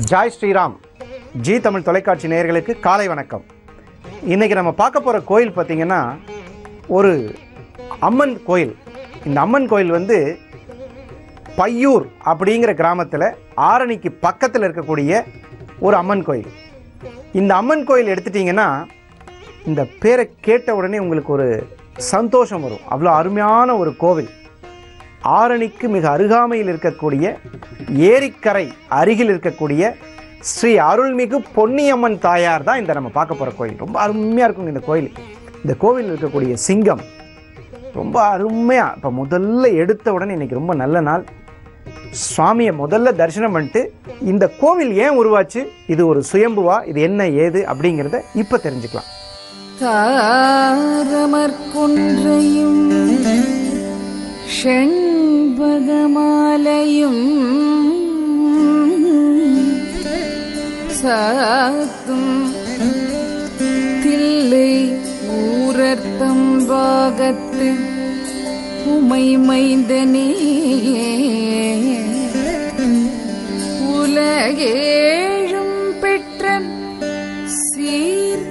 Joy Sriram G Tamil தொலைக்காட்சி நேயர்களுக்கு காலை வணக்கம். இன்றைக்கி நம்ம பார்க்க போகிற கோயில் பார்த்திங்கன்னா ஒரு அம்மன் கோயில். இந்த அம்மன் கோயில் வந்து பையூர் அப்படிங்கிற கிராமத்தில் ஆரணிக்கு பக்கத்தில் இருக்கக்கூடிய ஒரு அம்மன் கோயில். இந்த அம்மன் கோயில் எடுத்துட்டிங்கன்னா இந்த பேரை கேட்ட உடனே உங்களுக்கு ஒரு சந்தோஷம் வரும். அவ்வளோ அருமையான ஒரு கோவில். ஆரணிக்கு மிக அருகாமையில் இருக்கக்கூடிய ஏரிக்கரை அருகில் இருக்கக்கூடிய ஸ்ரீ அருள்மிகு பொன்னியம்மன் தாயார் தான் இந்த நம்ம பார்க்க போகிற கோயில். ரொம்ப அருமையாக இருக்குங்க இந்த கோயில். இந்த கோவிலில் இருக்கக்கூடிய சிங்கம் ரொம்ப அருமையாக. இப்போ முதல்ல எடுத்த உடனே இன்றைக்கி ரொம்ப நல்ல நாள். சுவாமியை முதல்ல தரிசனம் பண்ணிட்டு இந்த கோவில் ஏன் உருவாச்சு, இது ஒரு சுயம்புவா, இது என்ன ஏது அப்படிங்கிறத இப்போ தெரிஞ்சுக்கலாம். தாரமற்கொன்றையும் செண்பகமாலையும் சாத்தும் தில்லை ஊரர்த்தம் பாகத்து உமை மைந்தனே உலகேழும் பெற்ற சீர்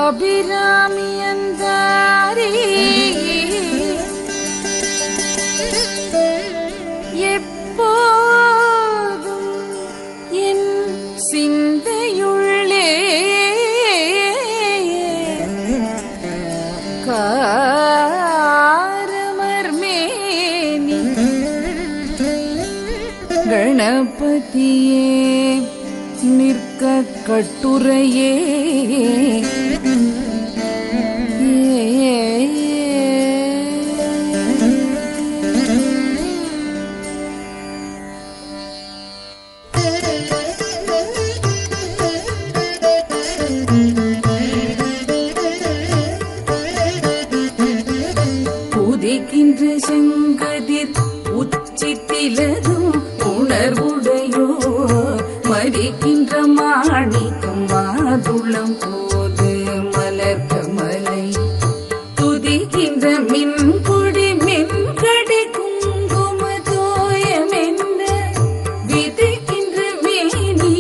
அபிராமியந்தாரே எப்போதும் என் சிந்தையுள்ளே காரமர்மேனி கணபதியே நிற்க கட்டுரையே உதிக்கின்ற செங்கதிர் உச்சித்திலதும் உணர்வுடையோ மறிக்கின்ற மாணிக்கம் மாதுளம் போது மலர்கமலை துதிக்கின்ற மின்குடி மின்கடி குங்குமதோயமென்ன விதைக்கின்ற மேனி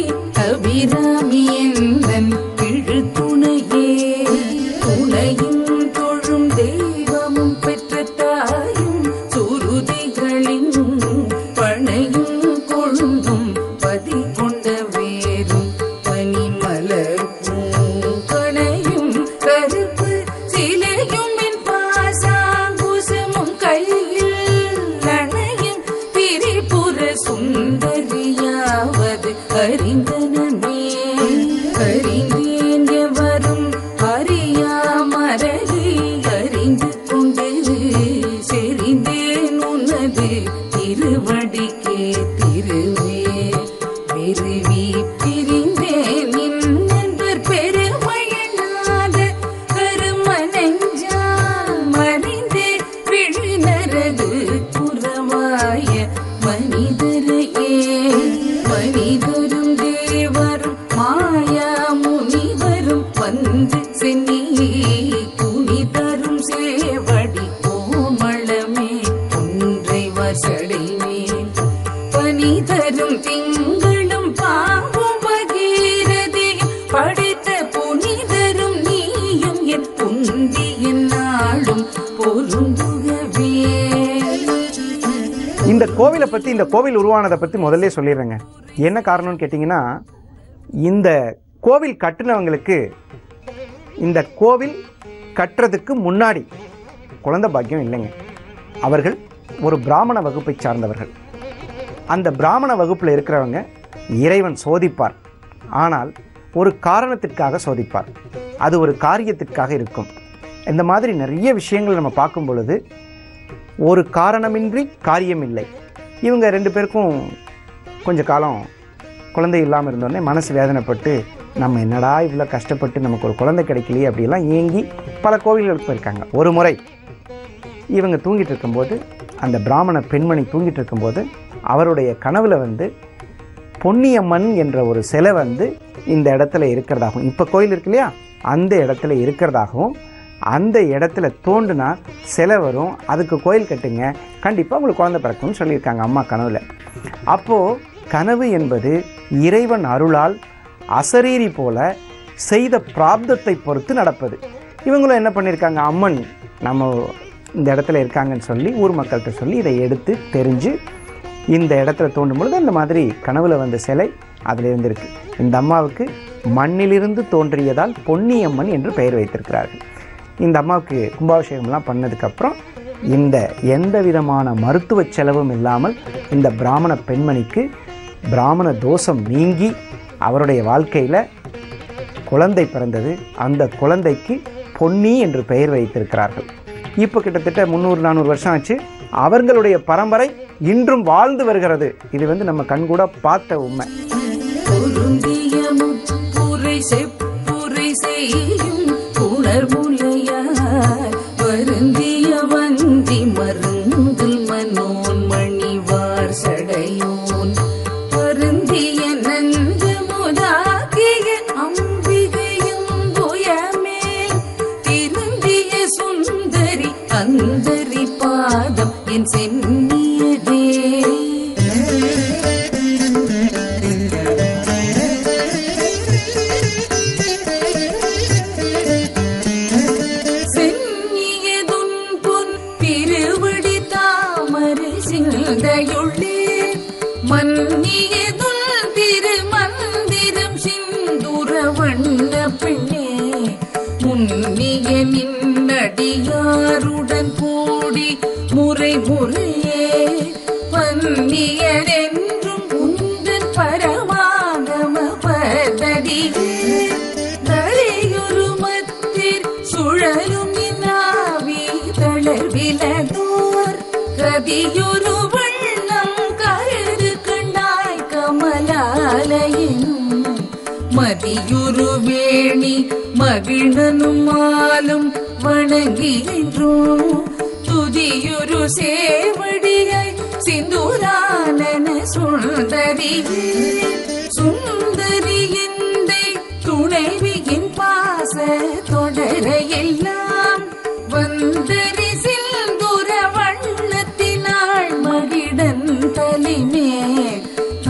அபிராமி எந்தன் இழுத்துணையே துணையும் தொழும் தெய்வமும் பெற்ற தாயும் சுருதிகளின் பனையும் கொழுந்தும் பதி கொண்ட வேரும் பனிமலர் பூங்கணையும் கருப்பு சிலையும் என் பாசாங்குசமும் கையில் அணையும் திரிபுர சுந்தரியாவது அறிந்தனமே அறிந்தேன் எவரும் அறியாமரகி அறிந்து கொண்டு செறிந்தேன் உனது திருவடிக்கே திருவே பெருவி பிரிந்தேன் நின்றர் பெருமையனாத கருமனஞ்சால் மறிந்தே விழினரது புறவாய மனிதரையே மனிதரும் தேவரும் மாயா முனிவரும் வந்து சென்னி புனிதரும் சேவடி கோமளமே ஒன்றை வசடைவேன் பனிதரும் திங்களும் பாவும் பகீரதே படைத்த புனிதரும் நீயும் என் புந்தி என்னாலும் பொருந்துகவே. இந்த கோவிலை பற்றி, இந்த கோவில் உருவானதை பற்றி முதல்ல சொல்லிடுறேங்க. என்ன காரணம்னு கேட்டிங்கன்னா, இந்த கோவில் கட்டுனவங்களுக்கு இந்த கோவில் கட்டுறதுக்கு முன்னாடி குழந்தை பாக்கியம் இல்லைங்க. அவர்கள் ஒரு பிராமண வகுப்பை சார்ந்தவர்கள். அந்த பிராமண வகுப்பில் இருக்கிறவங்க இறைவன் சோதிப்பார். ஆனால் ஒரு காரணத்திற்காக சோதிப்பார். அது ஒரு காரியத்திற்காக இருக்கும். இந்த மாதிரி நிறைய விஷயங்கள் நம்ம பார்க்கும் பொழுது ஒரு காரணமின்றி காரியம் இல்லை. இவங்க ரெண்டு பேருக்கும் கொஞ்ச காலம் குழந்தை இல்லாமல் இருந்தோடனே மனசு வேதனைப்பட்டு, நம்ம என்னடா இவ்வளோ கஷ்டப்பட்டு நமக்கு ஒரு குழந்தை கிடைக்கலையே அப்படிலாம் ஏங்கி பல கோவில்களுக்கு போயிருக்காங்க. ஒரு முறை இவங்க தூங்கிட்டு இருக்கும்போது, அந்த பிராமண பெண்மணி தூங்கிட்டு இருக்கும்போது அவருடைய கனவில் வந்து பொன்னியம்மன் என்ற ஒரு சிலை வந்து இந்த இடத்துல இருக்கிறதாகவும், இப்போ கோயில் இருக்கு இல்லையா, அந்த இடத்துல இருக்கிறதாகவும், அந்த இடத்துல தோண்டுனா சிலை வரும், அதுக்கு கோயில் கட்டுங்க, கண்டிப்பாக உங்களுக்கு குழந்தை பிறக்கும்னு சொல்லியிருக்காங்க அம்மா கனவில். அப்போது கனவு என்பது இறைவன் அருளால் அசரீரி போல செய்த பிராப்தத்தை பொறுத்து நடப்பது. இவங்களும் என்ன பண்ணியிருக்காங்க, அம்மன் நம்ம இந்த இடத்துல இருக்காங்கன்னு சொல்லி ஊர் மக்கள்கிட்ட சொல்லி இதை எடுத்து தெரிஞ்சு இந்த இடத்துல தோண்டும் பொழுது அந்த மாதிரி கனவுல வந்த சிலை அதில் இருந்திருக்கு. இந்த அம்மாவுக்கு மண்ணிலிருந்து தோன்றியதால் பொன்னியம்மன் என்று பெயர் வைத்திருக்கிறார்கள். இந்த அம்மாவுக்கு கும்பாபிஷேகம்லாம் பண்ணதுக்கப்புறம் இந்த எந்த விதமான மருத்துவ செலவும் இல்லாமல் இந்த பிராமண பெண்மணிக்கு பிராமண தோஷம் நீங்கி அவருடைய வாழ்க்கையில் குழந்தை பிறந்தது. அந்த குழந்தைக்கு பொன்னி என்று பெயர் வைத்திருக்கிறார்கள். இப்போ கிட்டத்தட்ட 300-400 வருஷம் ஆச்சு. அவர்களுடைய பரம்பரை இன்றும் வாழ்ந்து வருகிறது. இது நம்ம கண்கூட பார்த்த உண்மை. அந்தரி பாதம் என் சென்னியதே. சென்னியதுன் பொன் திருவடி தாமரை சிந்தையுள்ளே மன்னியதுன் திருமந்திரம் சிந்துர வண்ண பெண்ணே முன்னிய நின்னடியாருடன் கூடி முறை முறையே பன்னியரென்றும் உந்தன் பரமாகம பதடியே தலையொரு மத்திர் சுழலும் இன்னாவி தளர்விலதோர் கதியொரு வண்ணம் கருது கண்டாய் கமலாலயினும் மதியுரு வேணி மகிழ்ந்தனும் மாலும் வணங்குகின்றோம் துதியுரு சேவடியை சிந்துரானன சுந்தரியே சுந்தரி எந்தை துணைவியின் பாச தொடர எல்லாம் வந்தரி சிந்துர வண்ணத்தினாள் மகிடன் தலைமேல்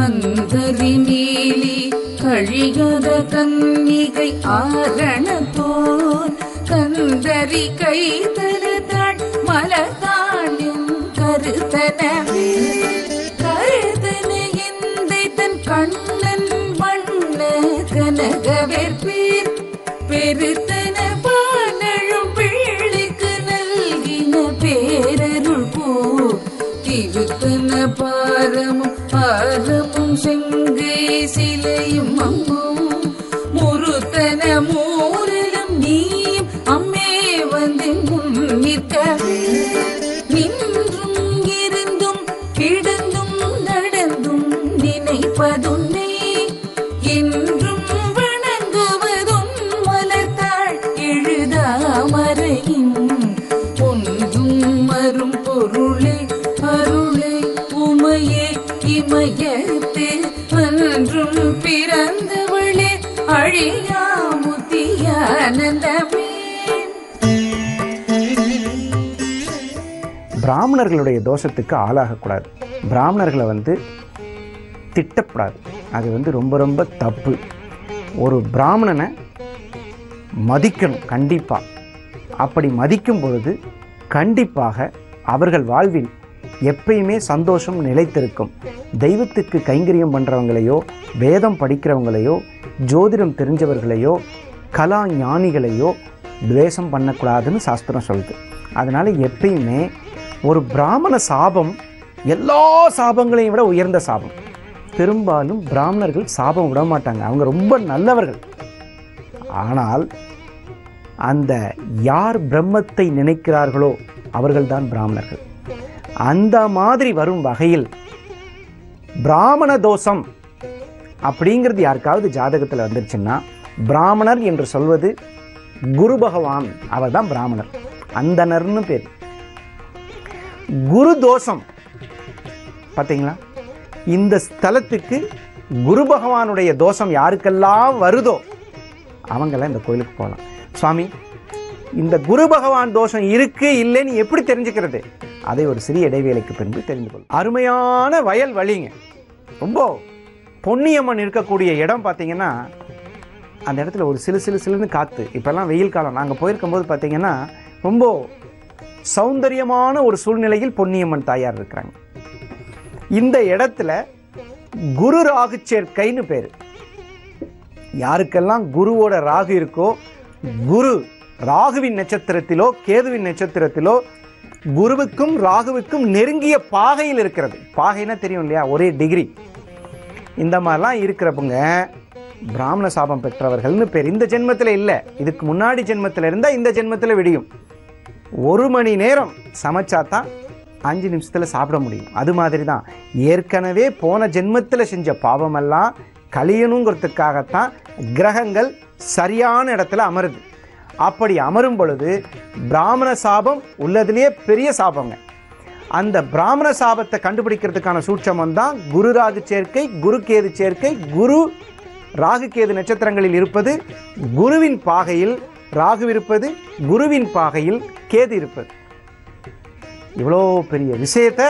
அந்தரி நீலி கழிகத கன்னிகை ஆரணத்தோன் கந்தரி கைதரதாள் மலர்தாளும் கருத்தனவே கருத்தன எந்தை தன் கண்ணன் வண்ண கனகவேற்பேர் பெருத்தன பானழும் பிள்ளைக்கு நல்கின பேரருள் போ திருத்தன பாரமும் ஆரமும் செங்கை சிலையும் அம்மும் முருத்தன மூரலும் நீயும் அம்மே வந்து முன்னிற்கவே நின்றும் இருந்தும் கிடந்தும் நடந்தும் நினைப்பதுன்னை என்றும் வணங்குவதும் மலர்த்தாள் எழுதாமறையின் ஒன்றும் மரும் பொருளே அருளே உமையே இமயத்து அன்றும் பிறந்தவளே அழியாமுத்தியானந்தமே. பிராமணர்களுடைய தோஷத்துக்கு ஆளாகக்கூடாது. பிராமணர்களை திட்டக்கூடாது. அது ரொம்ப ரொம்ப தப்பு. ஒரு பிராமணனை மதிக்கணும் கண்டிப்பாக. அப்படி மதிக்கும் பொழுது கண்டிப்பாக அவர்கள் வாழ்வில் எப்பயுமே சந்தோஷம் நிலைத்திருக்கும். தெய்வத்துக்கு கைங்கரியம் பண்ணுறவங்களையோ வேதம் படிக்கிறவங்களையோ ஜோதிடம் தெரிஞ்சவர்களையோ கலா ஞானிகளையோ துவேஷம் பண்ணக்கூடாதுன்னு சாஸ்திரம் சொல்லுது. அதனால் எப்பயுமே ஒரு பிராமண சாபம் எல்லா சாபங்களையும் விட உயர்ந்த சாபம். பெரும்பாலும் பிராமணர்கள் சாபம் விட மாட்டாங்க. அவங்க ரொம்ப நல்லவர்கள். ஆனால் அந்த யார் பிரம்மத்தை நினைக்கிறார்களோ அவர்கள்தான் பிராமணர்கள். அந்த மாதிரி வரும் வகையில் பிராமண தோஷம் அப்படிங்கிறது யாருக்காவது ஜாதகத்தில் வந்துருச்சுன்னா பிராமணர் என்று சொல்வது குரு பகவான், அவர் தான் பிராமணர், அந்தணர்னு பேர். குரு தோஷம் பார்த்தீங்களா, இந்த ஸ்தலத்துக்கு குரு பகவானுடைய தோஷம் யாருக்கெல்லாம் வருதோ அவங்கெல்லாம் இந்த கோயிலுக்கு போகலாம். சுவாமி, இந்த குரு பகவான் தோஷம் இருக்கு இல்லைன்னு எப்படி தெரிஞ்சுக்கிறது? அதை ஒரு சிறிய இடைவேளைக்கு பின்பு தெரிந்து கொள்ளும். அருமையான வயல் வழிங்க, ரொம்ப பொன்னியம்மன் இருக்கக்கூடிய இடம் பார்த்தீங்கன்னா அந்த இடத்துல ஒரு சிலுன்னு காற்று. இப்போல்லாம் வெயில் காலம், நாங்கள் போயிருக்கும்போது பார்த்தீங்கன்னா ரொம்ப சௌந்தரியமான ஒரு சூழ்நிலையில் பொன்னியம்மன் தாயார் இருக்கிறாங்க. இந்த இடத்துல குரு ராகு சேர்க்கைன்னு பேர். யாருக்கெல்லாம் குருவோட ராகு இருக்கோ, குரு ராகுவின் நட்சத்திரத்திலோ கேதுவின் நட்சத்திரத்திலோ குருவுக்கும் ராகுவுக்கும் நெருங்கிய பாகையில் இருக்கிறது. பாகைன்னா தெரியும் இல்லையா, ஒரே டிகிரி. இந்த மாதிரிலாம் இருக்கிறவங்க பிராமண சாபம் பெற்றவர்கள்னு பேர். இந்த ஜென்மத்தில் இல்லை, இதுக்கு முன்னாடி ஜென்மத்தில் இருந்தால் இந்த ஜென்மத்தில் விடியும். 1 மணி நேரம் சமைச்சா தான் 5 நிமிஷத்தில் சாப்பிட முடியும். அது மாதிரி தான் ஏற்கனவே போன ஜென்மத்தில் செஞ்ச பாவமெல்லாம் கழியணுங்கிறதுக்காகத்தான் கிரகங்கள் சரியான இடத்துல அமருது. அப்படி அமரும் பொழுது பிராமண சாபம் உள்ளதுலேயே பெரிய சாபங்க. அந்த பிராமண சாபத்தை கண்டுபிடிக்கிறதுக்கான சூட்சமம் தான் குரு ராகு சேர்க்கை, குரு கேது சேர்க்கை. குரு ராகு கேது நட்சத்திரங்களில் இருப்பது, குருவின் பாகையில் ராகு இருப்பது, குருவின் பாகையில் கேது இருப்பது. இவ்வளோ பெரிய விஷயத்தை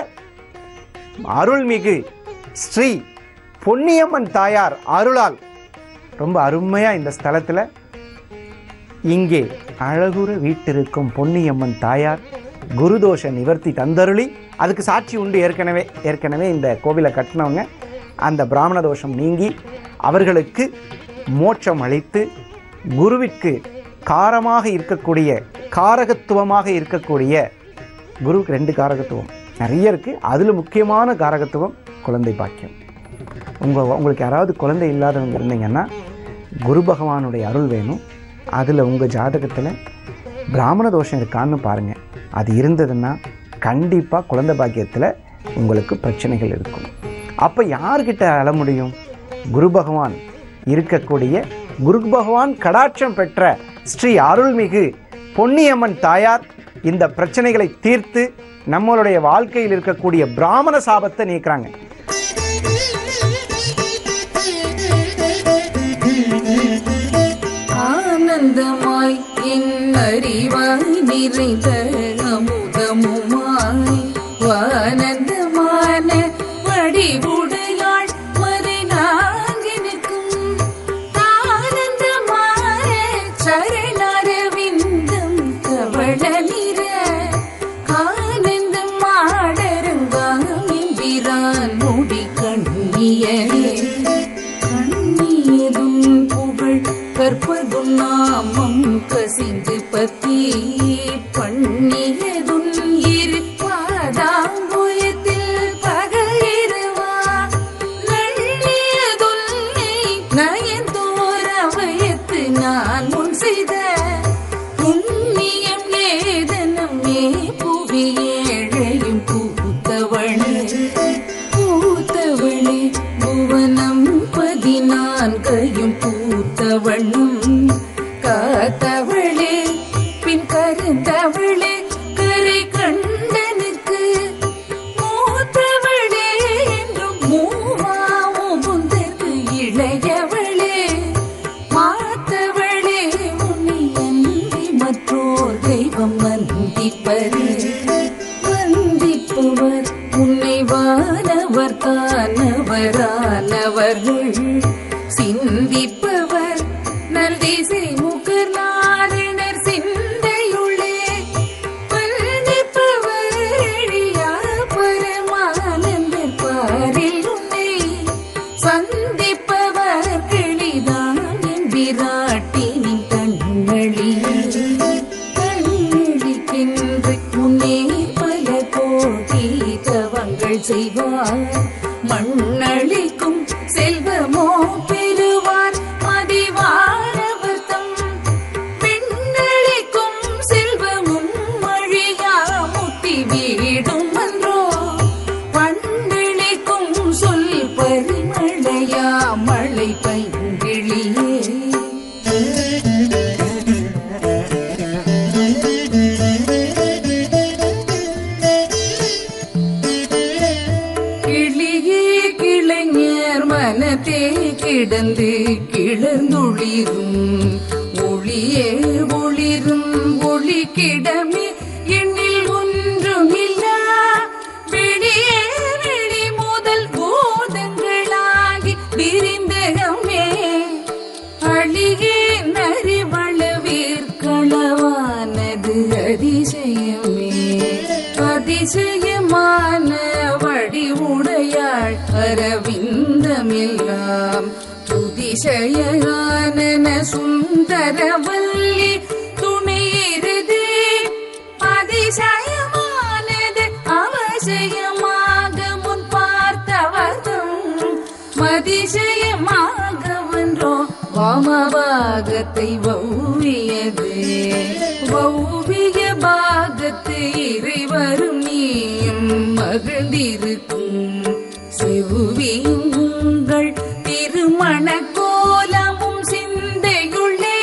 அருள்மிகு ஸ்ரீ பொன்னியம்மன் தாயார் அருளால் ரொம்ப அருமையாக இந்த ஸ்தலத்தில் இங்கே அழகுற வீட்டிருக்கும் பொன்னியம்மன் தாயார் குருதோஷ நிவர்த்தி தந்தருளி, அதுக்கு சாட்சி உண்டு. ஏற்கனவே இந்த கோவிலை கட்டினவங்க அந்த பிராமண தோஷம் நீங்கி அவர்களுக்கு மோட்சம் அளித்து, குருவிற்கு காரமாக இருக்கக்கூடிய காரகத்துவமாக இருக்கக்கூடிய, குருவுக்கு 2 காரகத்துவம் நிறைய இருக்குது, அதில் முக்கியமான காரகத்துவம் குழந்தை பாக்கியம். உங்களுக்கு யாராவது குழந்தை இல்லாதவங்க இருந்தீங்கன்னா குரு பகவானுடைய அருள் வேணும். அதில் உங்கள் ஜாதகத்தில் பிராமண தோஷம் இருக்கான்னு பாருங்கள். அது இருந்ததுன்னா கண்டிப்பாக குழந்தை பாக்கியத்தில் உங்களுக்கு பிரச்சனைகள் இருக்கும். அப்போ யார்கிட்ட அழ முடியும்? குரு பகவான் இருக்கக்கூடிய, குரு பகவான் கடாட்சம் பெற்ற ஸ்ரீ அருள்மிகு பொன்னியம்மன் தாயார் இந்த பிரச்சனைகளை தீர்த்து நம்மளுடைய வாழ்க்கையில் இருக்கக்கூடிய பிராமண சாபத்தை நீக்குறாங்க. ஆனந்தமாய் என் அறிவாய் நிறைந்த அமுதமுமாய் ஆனந்தமான வடிவுடையாள் மறை நான்கினுக்கும் ஆனந்தமான சரணாரவிந்தம் கவள நிற ஆனந்தம் ஆடரங்காமின் வீரான் முடி கண்ணியரே கண்ணியதும் புகழ் கற்பதும் நாமம் கசிந்து பத்தி பண்ணியதும் இருப்பாதாம்புயத்தில் பகையிருவா நள்ளியதுல்லை நயந்தோர வயத்து நான் முன் செய்த புண்ணியம் ஏதனமே புவி ஏழையும் பூத்தவளே புவனம் 14 பூத்தவண்ணும் காத்தவளே பின் கருந்தவளே கரை கண்டனுக்கு மூத்தவளே என்றும் மூவாவுந்தற்கு இளையவளே மாத்தவளே உன்னை அன்றி மற்றோர் தெய்வம் வந்திப்பவர் உன்னை வானவர் தானவரானவர்கள் சிந்திப்பவர் நல்திசை முகர் நாரணர் சிந்தையுள்ளே வந்திப்பவர் எழியா பரமானந்தர் பாரில் உன்னை சந்திப்பவர் கிளிதான் என் விராட்டினின் கண்ணளிக்கின்ற முன்னே பல கோடி தவங்கள் செய்வார் மண்ணளிக்கும் செல்வமோ பெறுவார் மதிவாரவர்த்தம் பெண்ணளிக்கும் செல்வமும் மழியா முத்தி வீடும் அன்றோ பண்டளிக்கும் சொல் பரிமழையா மழை பைங்கிளியே மனத்தே கிடந்து கிளர்ந்துளிரும் ஒளியே ஒளிரும் ஒளி கிடமே எண்ணில் ஒன்றுமில்லா வெளியே வெளி முதல் பூதங்களாகி அதிசயான சுந்தரவல்லி துணையிருது அதிசயமானது அவசயமாக முன் பார்த்தவர்தம் மதிசயமாக வென்றோ வாமபாகத்தை வௌவியது வௌவிய பாகத்து இறைவரும் நீயும் மகிழ்ந்திருக்கும் செவ்வியும் உங்கள் திருமண கோலமும் சிந்தையுள்ளே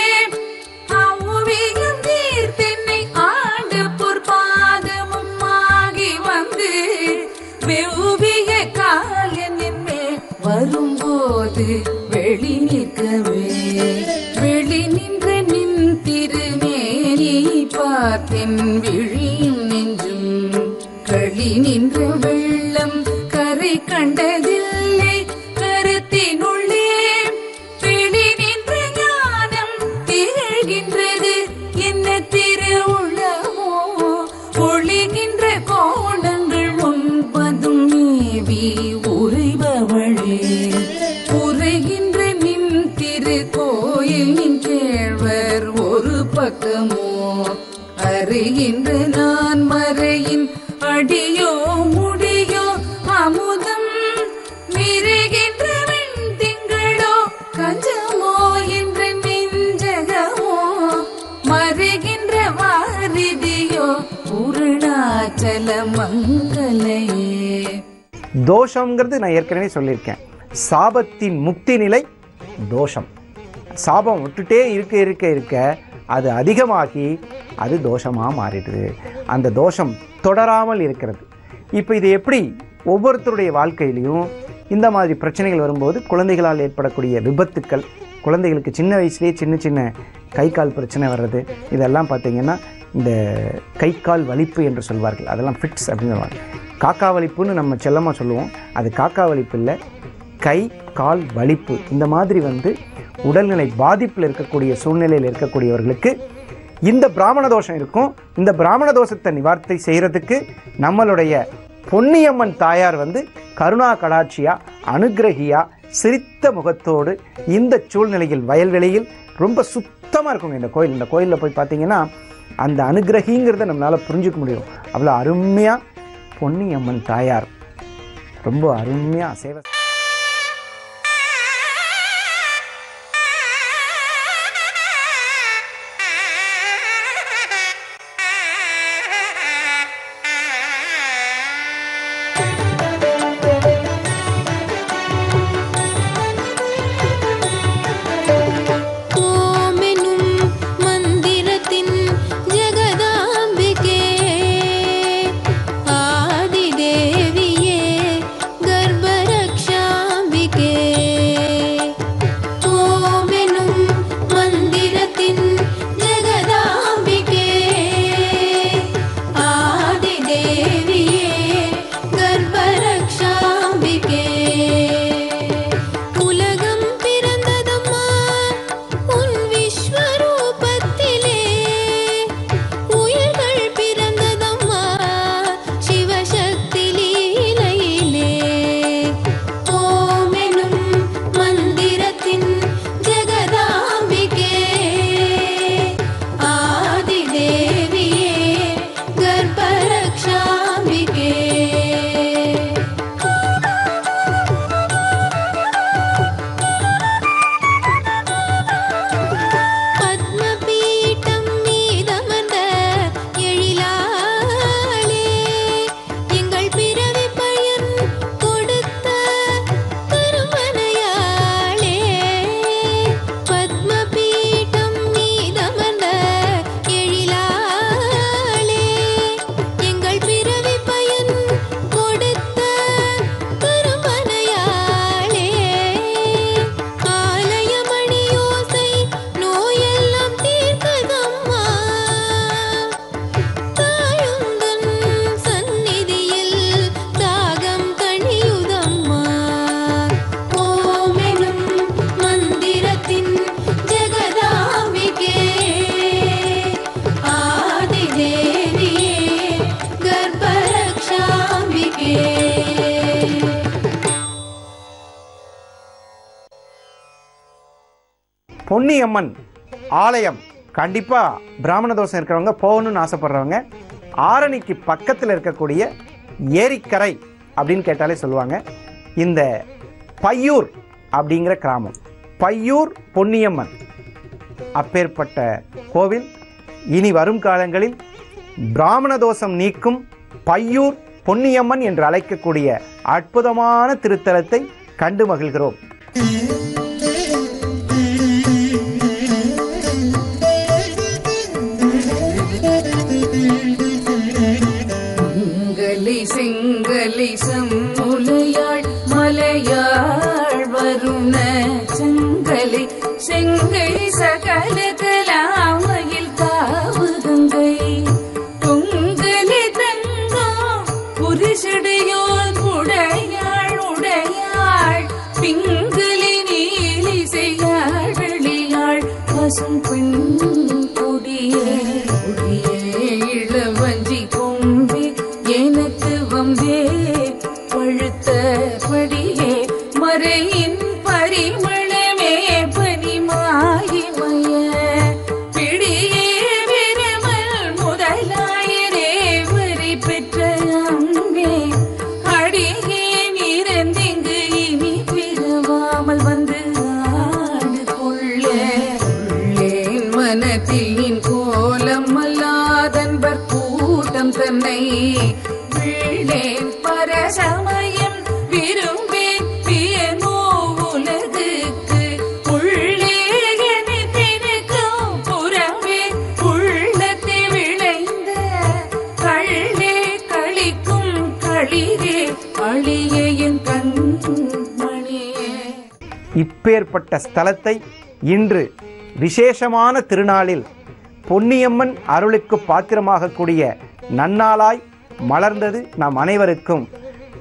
அவ்வியம் தீர்த்தென்னை ஆண்டு பொற்பாதமும் ஆகி வந்து வெவ்விய காலனின் மேல் வரும்போது வெளி நிற்கவே வெளி நின்ற நின் திருமேனி பார்த்தென் விழியும் நெஞ்சும் களி நின்ற வெள்ளம் கரை கண்டதில்லை கருத்தினுள்ளே வெளி நின்ற ஞானம் திகழ்கின்றது என்ன திருவுள்ளமோ ஒளிகின்ற கோணங்கள் ஒன்பதும் மேவி உறைபவளே உரைகின்ற நின் திரு கோயிலின் கேழ்வர் ஒரு பக்கமோ அறிகின்ற நான் மறையின் அடியோ முடியோ அமுதம் மிருகின்ற வெண் திங்களோ கஞ்சமோ என்ற நெஞ்சகமோ மறைகின்ற வாரிதியோ பூரணாச்சல மங்களையே. தோஷங்கிறது நான் ஏற்கனவே சொல்லியிருக்கேன். சாபத்தின் முக்தி நிலை தோஷம். சாபம் விட்டுட்டே இருக்க இருக்க இருக்க அது அதிகமாகி அது தோஷமாக மாறிடுது. அந்த தோஷம் தொடராமல் இருக்கிறது. இப்போ இது எப்படி ஒவ்வொருத்தருடைய வாழ்க்கையிலையும் இந்த மாதிரி பிரச்சனைகள் வரும்போது குழந்தைகளால் ஏற்படக்கூடிய விபத்துக்கள், குழந்தைகளுக்கு சின்ன வயசுலேயே சின்ன சின்ன கை கால் பிரச்சனை வர்றது, இதெல்லாம் பார்த்திங்கன்னா இந்த கை கால் வலிப்பு என்று சொல்வார்கள். அதெல்லாம் ஃபிட்ஸ் அப்படின்னு சொல்லுவாங்க. காக்கா வலிப்புன்னு நம்ம செல்லமாக சொல்லுவோம். அது காக்கா வலிப்பு இல்லை, கை கால் வலிப்பு. இந்த மாதிரி உடல்நிலை பாதிப்பில் இருக்கக்கூடிய சூழ்நிலையில் இருக்கக்கூடியவர்களுக்கு இந்த பிராமண தோஷம் இருக்கும். இந்த பிராமண தோஷத்தை நிவார்த்தி செய்கிறதுக்கு நம்மளுடைய பொன்னியம்மன் தாயார் கருணா கடாட்சியா அனுகிரகியா சிரித்த முகத்தோடு இந்த சூழ்நிலையில் வயல்வெளியில் ரொம்ப சுத்தமாக இருக்குங்க இந்த கோயில். இந்த கோயிலில் போய் பார்த்தீங்கன்னா அந்த அனுகிரகிங்கிறத நம்மளால் புரிஞ்சுக்க முடியும். அவ்வளோ அருமையாக பொன்னியம்மன் தாயார் ரொம்ப அருமையாக சேவை. ஆதிதேவியே கர்ப்பரக்ஷா பொன்னியம்மன் ஆலயம் கண்டிப்பாக பிராமண தோஷம் இருக்கிறவங்க போகணும்னு ஆசைப்படுறவங்க ஆரணிக்கு பக்கத்தில் இருக்கக்கூடிய ஏரிக்கரை அப்படின்னு கேட்டாலே சொல்லுவாங்க. இந்த பையூர் அப்படிங்கிற கிராமம், பையூர் பொன்னியம்மன் அப்பேற்பட்ட கோவில் இனி வரும் காலங்களில் பிராமண தோஷம் நீக்கும் பையூர் பொன்னியம்மன் என்று அழைக்கக்கூடிய அற்புதமான திருத்தலத்தை கண்டு மகிழ்கிறோம். செங்கலை சம்முலையாள் மலையாள் வருண செங்கலை செங்கை சகல கலாமையில் தாவு கங்கை பொங்கலை தங்கோ புரிசடையோள் உடையாள் உடையாள் பிங்கலி நீலி செய்யாள் வெளியாள் பசும் பெண் கொடியே கொடியே இளவஞ்சி கொம்பே எனக்கு வம்பே பழுத்த படியே மறையின் பரிமளமே பனிமாயிமய பிடியே விரமல் முதலாயரே வரி பெற்ற அங்கே அடியே நிறந்திங்கு இனி பிறவாமல் வந்து ஆடு கொள்ளேன் மனத்தில் கோலம் அல்லாதன்பர் கூட்டம் தன்னை வீழேன் பரசமயம் விரும்பேன் பியனோ உலகுக்கு உள்ளே எனக்கும் புறமே உள்ளத்தை விளைந்த கள்ளே களிக்கும் களிரே அழியேன் கண்மணியே. இப்பேற்பட்ட ஸ்தலத்தை இன்று விசேஷமான திருநாளில் பொன்னியம்மன் அருளுக்கு பாத்திரமாகக்கூடிய நன்னாளாய் மலர்ந்தது நம் அனைவருக்கும்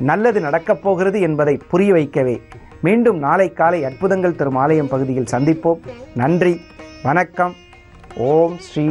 நல்லது நடக்கப் போகிறது என்பதை புரிய வைக்கவே மீண்டும் நாளை காலை அற்புதங்கள் தரும் ஆலயம் பகுதியில் சந்திப்போம். நன்றி, வணக்கம். ஓம் ஸ்ரீ